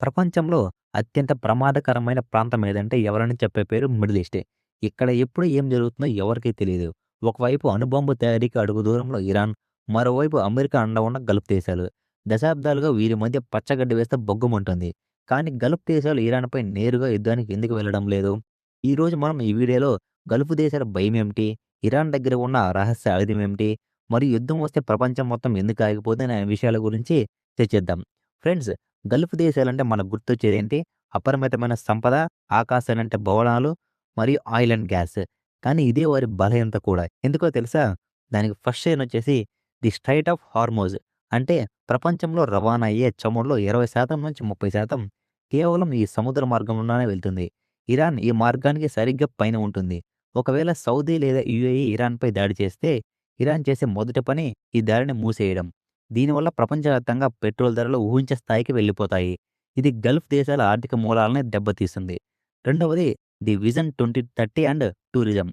ప్రపంచంలో అత్యంత ప్రమాదకరమైన ప్రాంతం ఏదంటే ఎవరైనా చెప్పే పేరు మిడిల్ ఈస్టే. ఇక్కడ ఎప్పుడు ఏం జరుగుతుందో ఎవరికీ తెలీదు. ఒకవైపు అణుబాంబు తయారీకి అడుగు దూరంలో ఇరాన్, మరోవైపు అమెరికా అండ ఉన్న గల్ఫ్ దేశాలు. దశాబ్దాలుగా వీరి మధ్య పచ్చగడ్డి వేస్తే బొగ్గుమంటుంది. కానీ గల్ఫ్ దేశాలు ఇరాన్‌పై నేరుగా యుద్ధానికి ఎందుకు వెళ్ళడం లేదు? ఈరోజు మనం ఈ వీడియోలో గల్ఫ్ దేశాల భయమేమిటి? ఇరాన్ దగ్గర ఉన్న రహస్య ఆయుధం ఏమిటి? మరియు యుద్ధం వస్తే ప్రపంచం మొత్తం ఎందుకు ఆగిపోతుంది అనే విషయాల గురించి చర్చిద్దాం. ఫ్రెండ్స్, గల్ఫ్ దేశాలంటే మనకు గుర్తొచ్చేదేంటి? అపరిమితమైన సంపద, ఆకాశానంటే భవనాలు మరియు ఆయిల్ అండ్ గ్యాస్. కానీ ఇదే వారి బలహీనత కూడా. ఎందుకో తెలుసా? దానికి ఫస్ట్ సైన్ వచ్చేసి ది స్ట్రెయిట్ ఆఫ్ హార్మోజ్. అంటే ప్రపంచంలో రవాణా అయ్యే చమురులో 20% నుంచి 30% కేవలం ఈ సముద్ర మార్గంలోనే వెళ్తుంది. ఇరాన్ ఈ మార్గానికి సరిగ్గా పైన ఉంటుంది. ఒకవేళ సౌదీ లేదా యూఏఈ ఇరాన్‌పై దాడి చేస్తే, ఇరాన్ చేసే మొదటి పని ఈ దారిని మూసేయడం. దీనివల్ల ప్రపంచవ్యాప్తంగా పెట్రోల్ ధరలు ఊహించే స్థాయికి వెళ్ళిపోతాయి. ఇది గల్ఫ్ దేశాల ఆర్థిక మూలాలని దెబ్బతీస్తుంది. రెండవది the vision 2030 and tourism.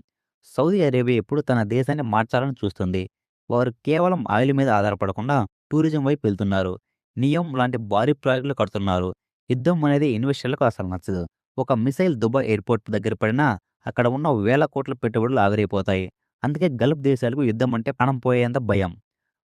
Saudi Arabia ఎప్పుడు తన దేశాన్ని మార్చాలని చూస్తుంది. వారు కేవలం ఆయిల్ మీద ఆధారపడకుండా టూరిజం వైపు వెళ్తున్నారు. నియం లాంటి భారీ ప్రాజెక్టులు కడుతున్నారు. యుద్ధం అనేది ఇన్వెస్టర్లకు అసలు నచ్చదు. ఒక మిసైల్ దుబాయ్ ఎయిర్‌పోర్ట్ దగ్గర పడినా అక్కడ ఉన్న వేల కోట్ల పెట్టుబడులు ఆవిరైపోతాయి. అందుకే గల్ఫ్ దేశాలకు యుద్ధం అంటే ప్రాణం పోయేంత భయం.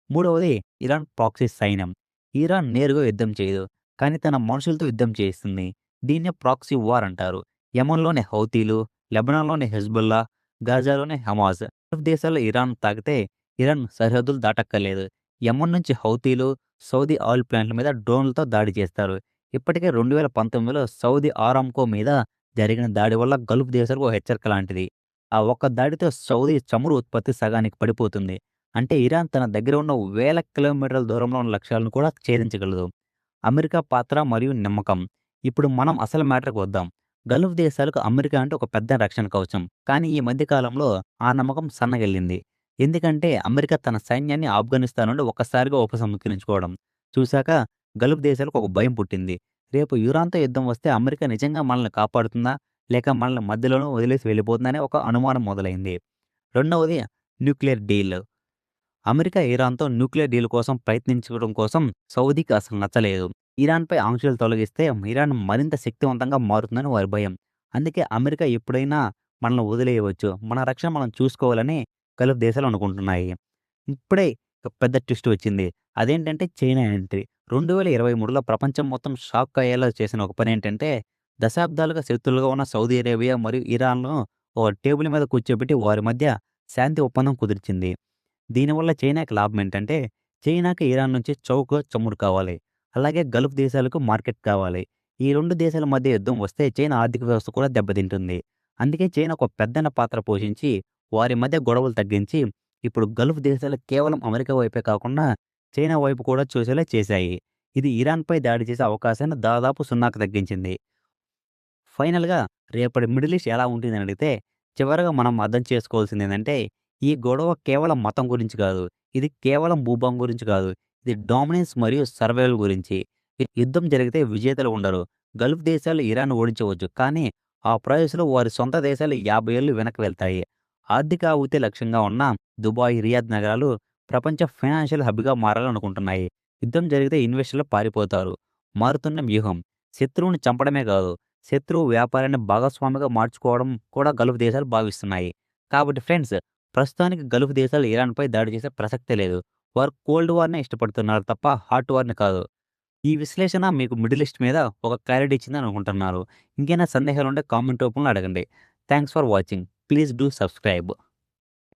మూడవది ఇరాన్ ప్రాక్సీ సైన్యం. ఇరాన్ నేరుగా యుద్ధం చేయదు. కానీ తన మనుషులతో యుద్ధం చేయిస్తుంది. దీన్నే ప్రాక్సీ వార్ అంటారు. యెమెన్‌లోని హౌతీలు, లెబనాన్‌లోని హెజ్బుల్లా, గాజాలోని హమాస్. గల్ఫ్ దేశాల్లో ఇరాన్ తాకితే ఇరాన్ సరిహద్దులు దాటక్కర్లేదు. యెమెన్ నుంచి హౌతీలు, సౌదీ ఆయిల్ ప్లాంట్ల మీద డ్రోన్లతో దాడి చేస్తారు. ఇప్పటికే 2019లో సౌదీ ఆరామ్కో మీద జరిగిన దాడి వల్ల గల్ఫ్ దేశాలకు ఓ హెచ్చరిక లాంటిది. ఆ ఒక్క దాడితో సౌదీ చమురు ఉత్పత్తి సగానికి పడిపోతుంది. అంటే ఇరాన్ తన దగ్గర ఉన్న వేల కిలోమీటర్ల దూరంలో ఉన్న లక్ష్యాలను కూడా ఛేదించగలదు. అమెరికా పాత్ర మరియు నమ్మకం. ఇప్పుడు మనం అసలు మ్యాటర్‌కి వద్దాం. గల్ఫ్ దేశాలకు అమెరికా అంటే ఒక పెద్ద రక్షణ కవచం. కానీ ఈ మధ్య కాలంలో ఆ నమ్మకం సన్నగిల్లింది. ఎందుకంటే అమెరికా తన సైన్యాన్ని ఆఫ్ఘనిస్తాన్ నుండి ఒక్కసారిగా ఉపసంహరించుకోవడం చూశాక గల్ఫ్ దేశాలకు ఒక భయం పుట్టింది. రేపు ఇరాన్‌తో యుద్ధం వస్తే అమెరికా నిజంగా మనల్ని కాపాడుతుందా? లేక మనల్ని మధ్యలోనే వదిలేసి వెళ్ళిపోతుందా అనే ఒక అనుమానం మొదలైంది. రెండవది న్యూక్లియర్ డీల్. అమెరికా ఇరాన్‌తో న్యూక్లియర్ డీల్ కోసం ప్రయత్నించడం కోసం సౌదీకి అసలు నచ్చలేదు. ఇరాన్‌పై ఆంక్షలు తొలగిస్తే ఇరాన్ మరింత శక్తివంతంగా మారుతుందని వారి భయం. అందుకే అమెరికా ఎప్పుడైనా మనల్ని వదిలేయవచ్చు. మన రక్షణ మనం చూసుకోవాలని గల్ఫ్ దేశాలు అనుకుంటున్నాయి. ఇప్పుడే ఒక పెద్ద ట్విస్ట్ వచ్చింది. అదేంటంటే చైనా ఎంట్రీ. 2023లో ప్రపంచం మొత్తం షాక్ అయ్యేలా చేసిన ఒక పనేంటంటే, దశాబ్దాలుగా శత్రువులుగా ఉన్న సౌదీ అరేబియా మరియు ఇరాన్‌ను ఒక టేబుల్ మీద కూర్చోబెట్టి వారి మధ్య శాంతి ఒప్పందం కుదిర్చింది. దీనివల్ల చైనాకి లాభం ఏంటంటే, చైనాకి ఇరాన్ నుంచి చౌక చమురు కావాలి. అలాగే గల్ఫ్ దేశాలకు మార్కెట్ కావాలి. ఈ 2 దేశాల మధ్య యుద్ధం వస్తే చైనా ఆర్థిక వ్యవస్థ కూడా దెబ్బతింటుంది. అందుకే చైనా ఒక పెద్దన్న పాత్ర పోషించి, వారి మధ్య గొడవలు తగ్గించి, ఇప్పుడు గల్ఫ్ దేశాలు కేవలం అమెరికా వైపే కాకుండా, చైనా వైపు కూడా చూసేలా చేశాయి. ఇది ఇరాన్‌పై దాడి చేసే అవకాశాన్ని దాదాపు సున్నాకి తగ్గించింది. ఫైనల్‌గా రేపటి మిడిల్ ఈస్ట్ ఎలా ఉంటుందని అడిగితే, చివరగా మనం అర్థం చేసుకోవాల్సిందేంటంటే, ఈ గొడవ కేవలం మతం గురించి కాదు. ఇది కేవలం భూభాగం గురించి కాదు. ఇది డామినెన్స్ మరియు సర్వైవల్ గురించి. యుద్ధం జరిగితే విజేతలు ఉండరు. గల్ఫ్ దేశాలు ఇరాన్‌ను ఓడించవచ్చు. కానీ ఆ ప్రాసెస్‌లో వారి సొంత దేశాలు 50 ఏళ్లు వెనక్కి వెళ్తాయి. ఆర్థిక అభివృద్ధి లక్ష్యంగా ఉన్న దుబాయ్, రియాద్ నగరాలు ప్రపంచ ఫైనాన్షియల్ హబ్‌గా మారాలనుకుంటున్నాయి. యుద్ధం జరిగితే ఇన్వెస్టర్లు పారిపోతారు. మారుతున్న వ్యూహం. శత్రువుని చంపడమే కాదు, శత్రువు వ్యాపారాన్ని భాగస్వామిగా మార్చుకోవడం కూడా గల్ఫ్ దేశాలు భావిస్తున్నాయి. కాబట్టి ఫ్రెండ్స్, ప్రస్తుతానికి గల్ఫ్ దేశాలు ఇరాన్‌పై దాడి చేసే ప్రసక్తే లేదు. వారు కోల్డ్ వార్‌నే ఇష్టపడుతున్నారు తప్ప హాట్ వార్‌ని కాదు. ఈ విశ్లేషణ మీకు మిడిల్ ఈస్ట్ మీద ఒక క్లారిటీ ఇచ్చిందని అనుకుంటున్నారు. ఇంకేమైనా సందేహాలుంటే కామెంట్ రూపంలో అడగండి. Thanks for watching. Please do subscribe.